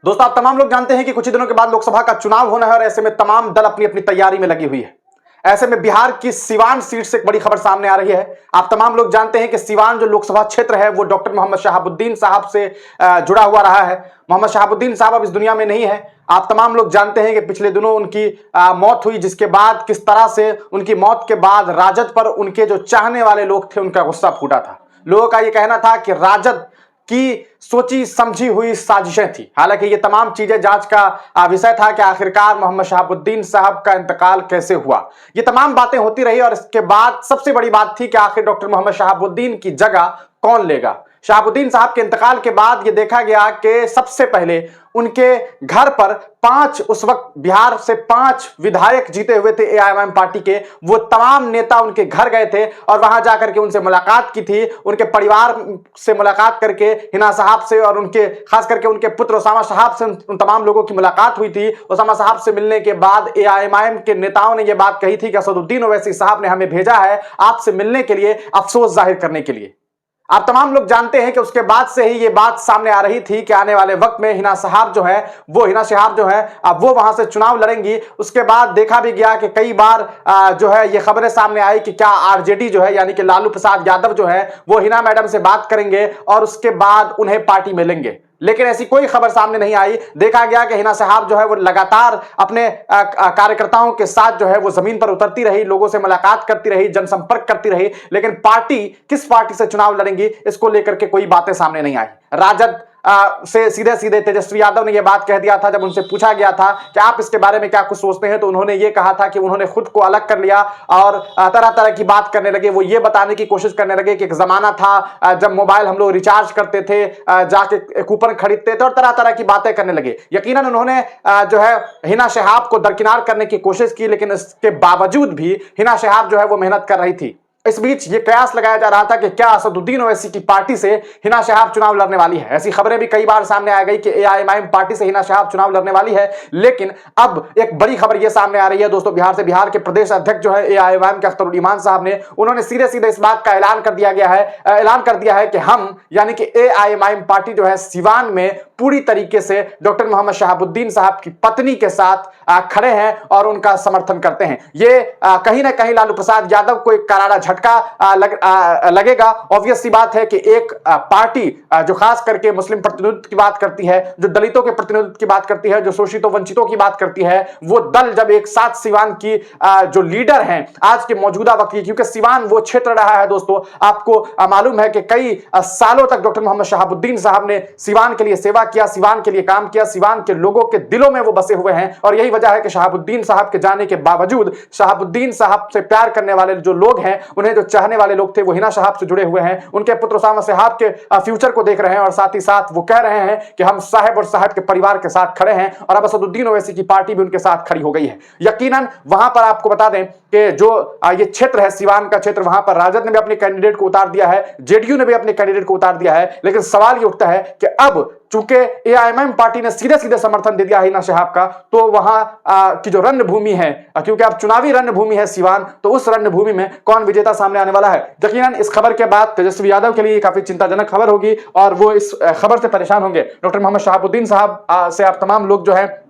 दोस्तों, आप तमाम लोग जानते हैं कि कुछ ही दिनों के बाद लोकसभा का चुनाव होना है और ऐसे में तमाम दल अपनी अपनी तैयारी में लगी हुई है। ऐसे में बिहार की सीवान सीट से एक बड़ी खबर सामने आ रही है। आप तमाम लोग जानते हैं कि सीवान जो लोकसभा क्षेत्र है वो डॉक्टर मोहम्मद शहाबुद्दीन साहब से जुड़ा हुआ रहा है। मोहम्मद शहाबुद्दीन साहब अब इस दुनिया में नहीं है। आप तमाम लोग जानते हैं कि पिछले दिनों उनकी मौत हुई, जिसके बाद किस तरह से उनकी मौत के बाद राजद पर उनके जो चाहने वाले लोग थे उनका गुस्सा फूटा था। लोगों का यह कहना था कि राजद की सोची समझी हुई साजिशें थी। हालांकि ये तमाम चीजें जांच का विषय था कि आखिरकार मोहम्मद शहाबुद्दीन साहब का इंतकाल कैसे हुआ। ये तमाम बातें होती रही और इसके बाद सबसे बड़ी बात थी कि आखिर डॉक्टर मोहम्मद शहाबुद्दीन की जगह कौन लेगा। शहाबुद्दीन साहब के इंतकाल के बाद ये देखा गया कि सबसे पहले उनके घर पर उस वक्त बिहार से 5 विधायक जीते हुए थे एआईएमआईएम पार्टी के, वो तमाम नेता उनके घर गए थे और वहां जाकर के उनसे मुलाकात की थी। उनके परिवार से मुलाकात करके हिना साहब से और उनके खास करके उनके पुत्र उसामा साहब से उन तमाम लोगों की मुलाकात हुई थी। उसामा साहब से मिलने के बाद एआईएमआईएम के नेताओं ने यह बात कही थी कि असदुद्दीन ओवैसी साहब ने हमें भेजा है आपसे मिलने के लिए, अफसोस जाहिर करने के लिए। आप तमाम लोग जानते हैं कि उसके बाद से ही ये बात सामने आ रही थी कि आने वाले वक्त में हिना शहाब जो है अब वो वहां से चुनाव लड़ेंगी। उसके बाद देखा भी गया कि कई बार जो है ये खबरें सामने आई कि क्या आरजेडी जो है यानी कि लालू प्रसाद यादव जो है वो हिना मैडम से बात करेंगे और उसके बाद उन्हें पार्टी में लेंगे, लेकिन ऐसी कोई खबर सामने नहीं आई। देखा गया कि हिना साहब जो है वो लगातार अपने कार्यकर्ताओं के साथ जो है वो जमीन पर उतरती रही, लोगों से मुलाकात करती रही, जनसंपर्क करती रही, लेकिन किस पार्टी से चुनाव लड़ेंगी इसको लेकर के कोई बातें सामने नहीं आई। राजद से सीधे सीधे तेजस्वी यादव ने यह बात कह दिया था। जब उनसे पूछा गया था कि आप इसके बारे में क्या कुछ सोचते हैं, तो उन्होंने ये कहा था कि उन्होंने खुद को अलग कर लिया और तरह तरह की बात करने लगे। वो ये बताने की कोशिश करने लगे कि एक जमाना था जब मोबाइल हम लोग रिचार्ज करते थे, जाके कूपन खरीदते थे और तरह तरह की बातें करने लगे। यकीनन उन्होंने जो है हिना शहाब को दरकिनार करने की कोशिश की, लेकिन इसके बावजूद भी हिना शहाब जो है वो मेहनत कर रही थी। इस बीच ये कयास लगाया जा रहा था कि क्या असदुद्दीन ओवैसी की पार्टी से हिना शहाब चुनाव लड़ने वाली है। ऐसी खबरें भी कई बार सामने आ गई कि एआईएमआईएम पार्टी से हिना शहाब चुनाव लड़ने वाली है, लेकिन अब एक बड़ी खबर यह सामने आ रही है दोस्तों बिहार से। बिहार के प्रदेश अध्यक्ष जो है एआईएमआईएम के अख्तरुल ईमान साहब ने, उन्होंने सीधे सीधे इस बात का ऐलान कर दिया है कि हम यानी कि एआईएमआईएम पार्टी जो है सिवान में पूरी तरीके से डॉक्टर मोहम्मद शहाबुद्दीन साहब की पत्नी के साथ खड़े हैं और उनका समर्थन करते हैं। ये कहीं ना कहीं लालू प्रसाद यादव को एक करारा झटका लगेगा। ऑब्वियस सी बात है कि एक पार्टी जो खास करके मुस्लिम प्रतिनिधित्व की बात करती है, जो दलितों के प्रतिनिधित्व की बात करती है, जो शोषितों वंचितों की बात करती है, वो दल जब एक साथ सिवान की जो लीडर हैं आज के मौजूदा वक्त की, क्योंकि सिवान वो क्षेत्र रहा है दोस्तों, आपको मालूम है कि कई सालों तक डॉक्टर मोहम्मद शहाबुद्दीन साहब ने सिवान के लिए सेवा किया, सिवान के लिए काम किया, सिवान के लोगों के दिलों में वो बसे हुए हैं। और यही वजह है कि शहाबुद्दीन साहब के जाने के बावजूद शहाबुद्दीन साहब से प्यार करने वाले जो लोग हैं, उन्हें जो चाहने वाले लोग थे, वो हिना शहाब से जुड़े हुए हैं, उनके पुत्र उसामा साहब के फ्यूचर को देख रहे हैं और साथ ही साथ वो कह रहे हैं कि हम साहब और साहब के परिवार के साथ खड़े हैं। और अब असदुद्दीन ओवैसी की पार्टी भी उनके साथ खड़ी हो गई है। यकीनन वहां पर आपको बता दें कि जो ये क्षेत्र है सिवान का क्षेत्र, वहां पर राजद ने भी अपने कैंडिडेट को उतार दिया है, जेडीयू ने भी अपने कैंडिडेट को उतार दिया है, लेकिन सवाल ये उठता है कि अब चूंकि एआईएमआईएम पार्टी ने सीधे सीधे समर्थन दे दिया हिना शहाब का, तो वहां की जो रणभूमि है, क्योंकि अब चुनावी रणभूमि है सिवान, तो उस रणभूमि में कौन विजेता सामने आने वाला है। यकीनन इस खबर के बाद तेजस्वी यादव के लिए काफी चिंताजनक खबर होगी और वो इस खबर से परेशान होंगे। डॉक्टर मोहम्मद शहाबुद्दीन साहब से आप तमाम लोग जो है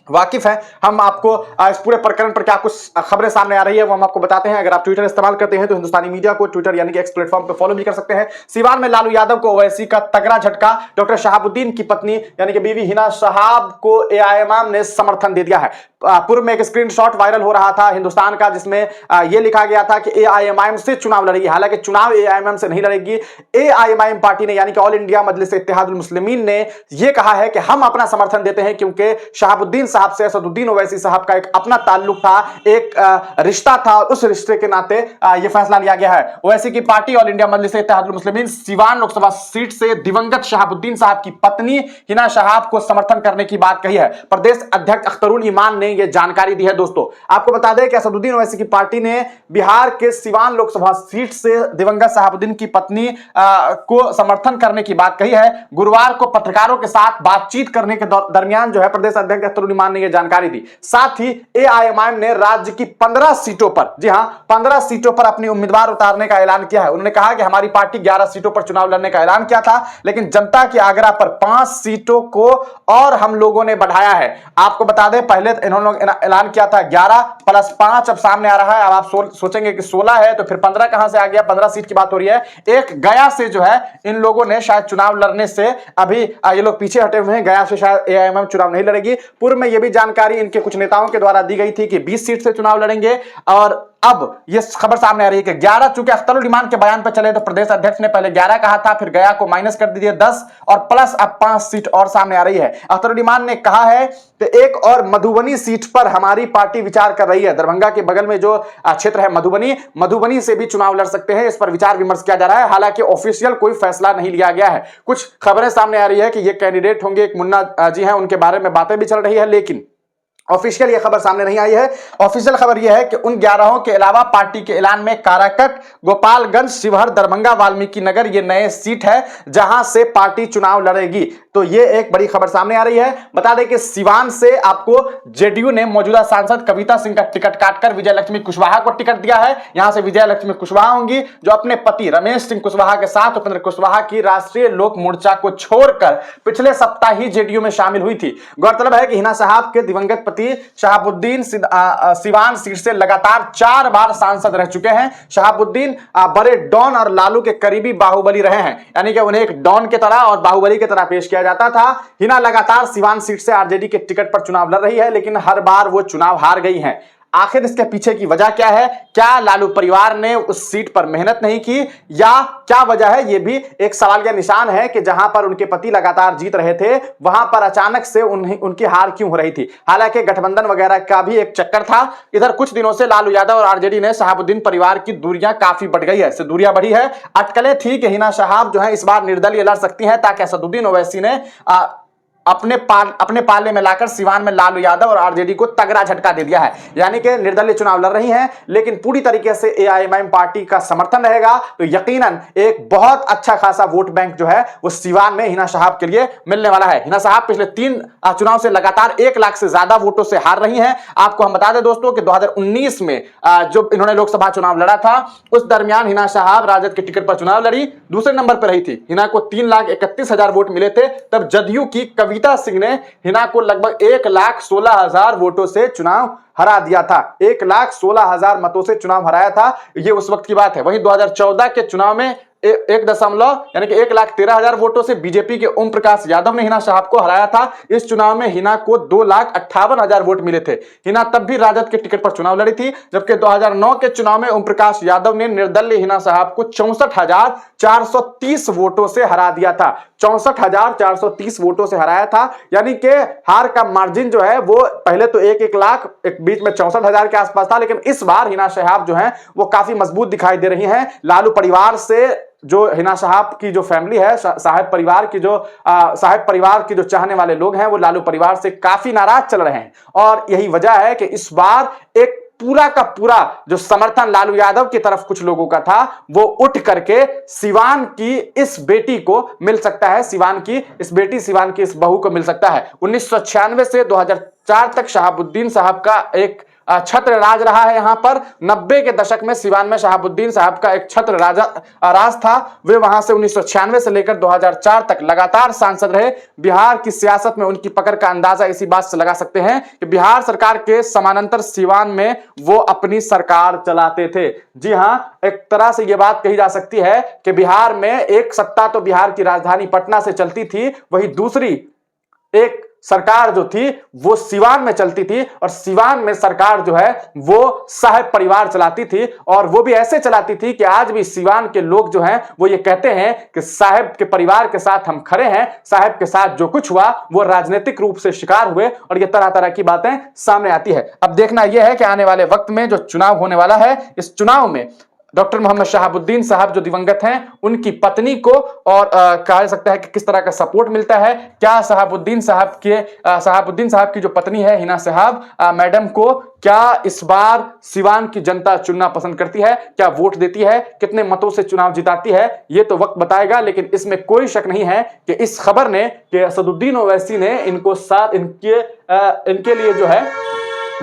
वाकिफ है। हम आपको इस पूरे प्रकरण पर क्या कुछ खबरें सामने आ रही है वो हम आपको बताते हैं। अगर आप ट्विटर इस्तेमाल करते हैं तो हिंदुस्तानी मीडिया को ट्विटर यानी कि एक्स प्लेटफॉर्म पे फॉलो भी कर सकते हैं। सिवान में लालू यादव को ओवैसी का तगड़ा झटका, डॉक्टर शहाबुद्दीन की पत्नी यानी कि बीवी हिना शहाब को एआईएमआईएम ने समर्थन दे दिया है। पूर्व में एक स्क्रीनशॉट वायरल हो रहा था हिंदुस्तान का, जिसमें यह लिखा गया था कि एआईएमआईएम से चुनाव लड़ेगी। हालांकि चुनाव एआईएमआईएम से नहीं लड़ेगी। एआईएमआईएम पार्टी ने यानी कि ऑल इंडिया मजलिस इत्तेहादुल मुस्लिमीन ने यह कहा है कि हम अपना समर्थन देते हैं, क्योंकि शहाबुद्दीन साहब से असदुद्दीन ओवैसी साहब का एक अपना ताल्लुक था, एक रिश्ता था, उस रिश्ते के नाते यह फैसला लिया गया है। ओवैसी की पार्टी ऑल इंडिया मजलिस इत्तेहादुल मुस्लिमीन सिवान लोकसभा सीट से दिवंगत शहाबुद्दीन साहब की पत्नी हिना शहाब को समर्थन करने की बात कही है। प्रदेश अध्यक्ष अख्तरुल ईमान ने यह जानकारी दी है। दोस्तों आपको बता दें कि असदुद्दीन ओवैसी की पार्टी ने बिहार के सिवान लोकसभा सीट से दिवंगत शहाबुद्दीन की पत्नी को समर्थन करने की बात कही है। गुरुवार को पत्रकारों के साथ बातचीत करने के दरमियान जो है प्रदेश अध्यक्ष अख्तरुल ईमान ईमान ने यह जानकारी दी। साथ ही एआईएमआईएम ने राज्य की 15 सीटों पर, जी हां 15 सीटों पर अपनी उम्मीदवार उतारने का ऐलान किया है। उन्होंने कहा कि हमारी पार्टी 11 सीटों पर चुनाव लड़ने का ऐलान किया था, लेकिन जनता के आग्रह पर 5 सीटों को और हम लोगों ने बढ़ाया है। आपको बता दें, पहले इन्होंने ऐलान किया था 11 प्लस 5, अब सामने आ रहा है। अब आप सोचेंगे कि 16 है तो फिर 15 कहां से आ गया? 15 सीट की बात हो रही है। एक गया से जो है इन लोगों ने शायद चुनाव लड़ने से अभी ये लोग पीछे हटे हुए हैं। गया से शायद एआईएमआईएम चुनाव नहीं लड़ेगी। पूर्व में यह भी जानकारी इनके कुछ नेताओं के द्वारा दी गई थी कि 20 सीट से चुनाव लड़ेंगे, और अब यह खबर सामने आ रही है कि 11, चूंकि अख्तरुल इमान के बयान पर चले तो प्रदेश अध्यक्ष ने पहले 11 कहा था, फिर गया को माइनस कर दीजिए 10 और प्लस अब 5 सीट और सामने आ रही है। अख्तरुल इमान ने कहा है कि एक और मधुबनी सीट पर हमारी पार्टी विचार कर रही है। दरभंगा के बगल में जो क्षेत्र है मधुबनी से भी चुनाव लड़ सकते हैं, इस पर विचार विमर्श किया जा रहा है। हालांकि ऑफिशियल कोई फैसला नहीं लिया गया है। कुछ खबरें सामने आ रही है कि ये कैंडिडेट होंगे, एक मुन्ना जी हैं, उनके बारे में बातें भी चल रही है, लेकिन ऑफिशियल यह खबर सामने नहीं आई है। ऑफिशियल खबर यह है कि उन 11 के अलावा पार्टी के ऐलान में काराकट, गोपालगंज, शिवहर, दरभंगा, वाल्मीकि नगर ये नए सीट है जहां से पार्टी चुनाव लड़ेगी। तो ये एक बड़ी खबर सामने आ रही है। बता दें कि सिवान से आपको जेडीयू ने मौजूदा सांसद कविता सिंह का टिकट काटकर विजय लक्ष्मी कुशवाहा को टिकट दिया है। यहां से विजय लक्ष्मी कुशवाहा होंगी, जो अपने पति रमेश सिंह कुशवाहा के साथ उपेंद्र कुशवाहा की राष्ट्रीय लोक मोर्चा को छोड़कर पिछले सप्ताह ही जेडीयू में शामिल हुई थी। गौरतलब है कि हिना साहब के दिवंगत शहाबुद्दीन सिवान सीट से लगातार 4 बार सांसद रह चुके हैं। शहाबुद्दीन बड़े डॉन और लालू के करीबी बाहुबली रहे हैं, यानी कि उन्हें एक डॉन की तरह और बाहुबली की तरह पेश किया जाता था। हिना लगातार सिवान सीट से आरजेडी के टिकट पर चुनाव लड़ रही है, लेकिन हर बार वो चुनाव हार गई हैं। आखिर इसके पीछे की वजह क्या है? क्या लालू परिवार ने उस सीट पर मेहनत नहीं की, या क्या वजह है? यह भी एक सवाल का निशान है कि जहां पर उनके पति लगातार जीत रहे थे, वहां पर अचानक से उनकी हार क्यों हो रही थी? हालांकि गठबंधन वगैरह का भी एक चक्कर था। इधर कुछ दिनों से लालू यादव और आरजेडी ने शहाबुद्दीन परिवार की दूरियां काफी बढ़ गई है, इससे दूरियां बढ़ी है। अटकलें थी कि हिना साहब जो है इस बार निर्दलीय लड़ सकती हैं, ताकि असदुद्दीन ओवैसी ने अपने पाले में लाकर सिवान में लालू यादव और आरजेडी को तगड़ा झटका दे दिया है। यानी कि निर्दलीय चुनाव लड़ रही हैं, लेकिन पूरी तरीके से एआईएमआईएम पार्टी का समर्थन रहेगा तो यकीनन एक बहुत अच्छा खासा वोट बैंक जो है वो सिवान में हिना साहब के लिए मिलने वाला है। हिना साहब पिछले 3 चुनाव से लगातार 1 लाख से ज्यादा वोटों से हार रही हैं। आपको हम बता दें दोस्तों कि 2019 में जो इन्होंने लोकसभा चुनाव लड़ा था, उस दरमियान हिना साहब राजद के टिकट पर चुनाव लड़ी, दूसरे नंबर पर रही थी। हिना को 3,31,000 वोट मिले थे। तब जदयू की कविता सिंह ने हिना को लगभग 1,16,000 वोटों से चुनाव हरा दिया था। 1,16,000 मतों से चुनाव हराया था, ये उस वक्त की बात है। वहीं 2014 के चुनाव में 1,13,000 वोटों से बीजेपी के ओम प्रकाश यादव ने हिना साहब को हराया था। इस चुनाव में हिना को 2,58,000 वोट मिले थे। हिना तब भी राजद के टिकट पर चुनाव लड़ी थी, जबकि 2009 के चुनाव में ओम प्रकाश यादव ने निर्दलीय हिना साहब को 64,430 वोटों से हरा दिया था। 64,430 वोटों से हराया था, यानी कि हार का मार्जिन जो है वो पहले तो 1-1 लाख, एक बीच में 64,000 के आसपास था, लेकिन इस बार हिना साहब जो है वो काफी मजबूत दिखाई दे रही हैं। लालू परिवार से जो हिना साहब की जो फैमिली है, साहब परिवार की जो चाहने वाले लोग हैं, वो लालू परिवार से काफी नाराज चल रहे हैं। और यही वजह है कि इस बार एक पूरा का पूरा जो समर्थन लालू यादव की तरफ कुछ लोगों का था, वो उठ करके सिवान की इस बेटी को मिल सकता है। सिवान की इस बहू को मिल सकता है। 1996 से 2004 तक शहाबुद्दीन साहब का एक छत्र राज रहा है। यहां पर 90 के दशक में सिवान में शहाबुद्दीन साहब का एक छत्र राज था। वे वहां से 1996 से लेकर 2004 तक लगातार सांसद रहे। बिहार की सियासत में उनकी पकड़ का अंदाजा इसी बात से लगा सकते हैं कि बिहार सरकार के समानांतर सिवान में वो अपनी सरकार चलाते थे। जी हां, एक तरह से यह बात कही जा सकती है कि बिहार में एक सत्ता तो बिहार की राजधानी पटना से चलती थी, वहीं दूसरी एक सरकार जो थी वो सिवान में चलती थी, और सिवान में सरकार जो है वो साहब परिवार चलाती थी। और वो भी ऐसे चलाती थी कि आज भी सिवान के लोग जो हैं वो ये कहते हैं कि साहब के परिवार के साथ हम खड़े हैं, साहब के साथ जो कुछ हुआ वो राजनीतिक रूप से शिकार हुए, और ये तरह तरह की बातें सामने आती है। अब देखना यह है कि आने वाले वक्त में जो चुनाव होने वाला है, इस चुनाव में डॉक्टर मोहम्मद शहाबुद्दीन साहब जो दिवंगत हैं उनकी पत्नी को और कहा जा सकता है कि किस तरह का सपोर्ट मिलता है, क्या शहाबुद्दीन साहब की जो पत्नी है हिना साहब मैडम को क्या इस बार सिवान की जनता चुनना पसंद करती है, क्या वोट देती है, कितने मतों से चुनाव जिताती है, ये तो वक्त बताएगा। लेकिन इसमें कोई शक नहीं है कि इस खबर ने कि असदुद्दीन ओवैसी ने इनको साथ इनके लिए जो है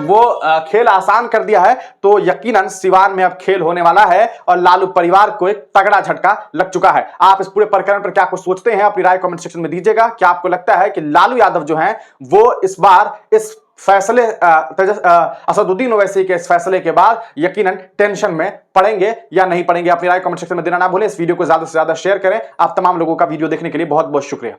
वो खेल आसान कर दिया है। तो यकीनन सिवान में अब खेल होने वाला है और लालू परिवार को एक तगड़ा झटका लग चुका है। आप इस पूरे प्रकरण पर क्या कुछ सोचते हैं, अपनी राय कमेंट सेक्शन में दीजिएगा। क्या आपको लगता है कि लालू यादव जो हैं वो इस बार इस फैसले असदुद्दीन ओवैसी के इस फैसले के बाद यकीनन टेंशन में पड़ेंगे या नहीं पड़ेंगे? अपनी राय कमेंट सेक्शन में देना ना भूलें। इस वीडियो को ज्यादा से ज्यादा शेयर करें। आप तमाम लोगों का वीडियो देखने के लिए बहुत बहुत शुक्रिया।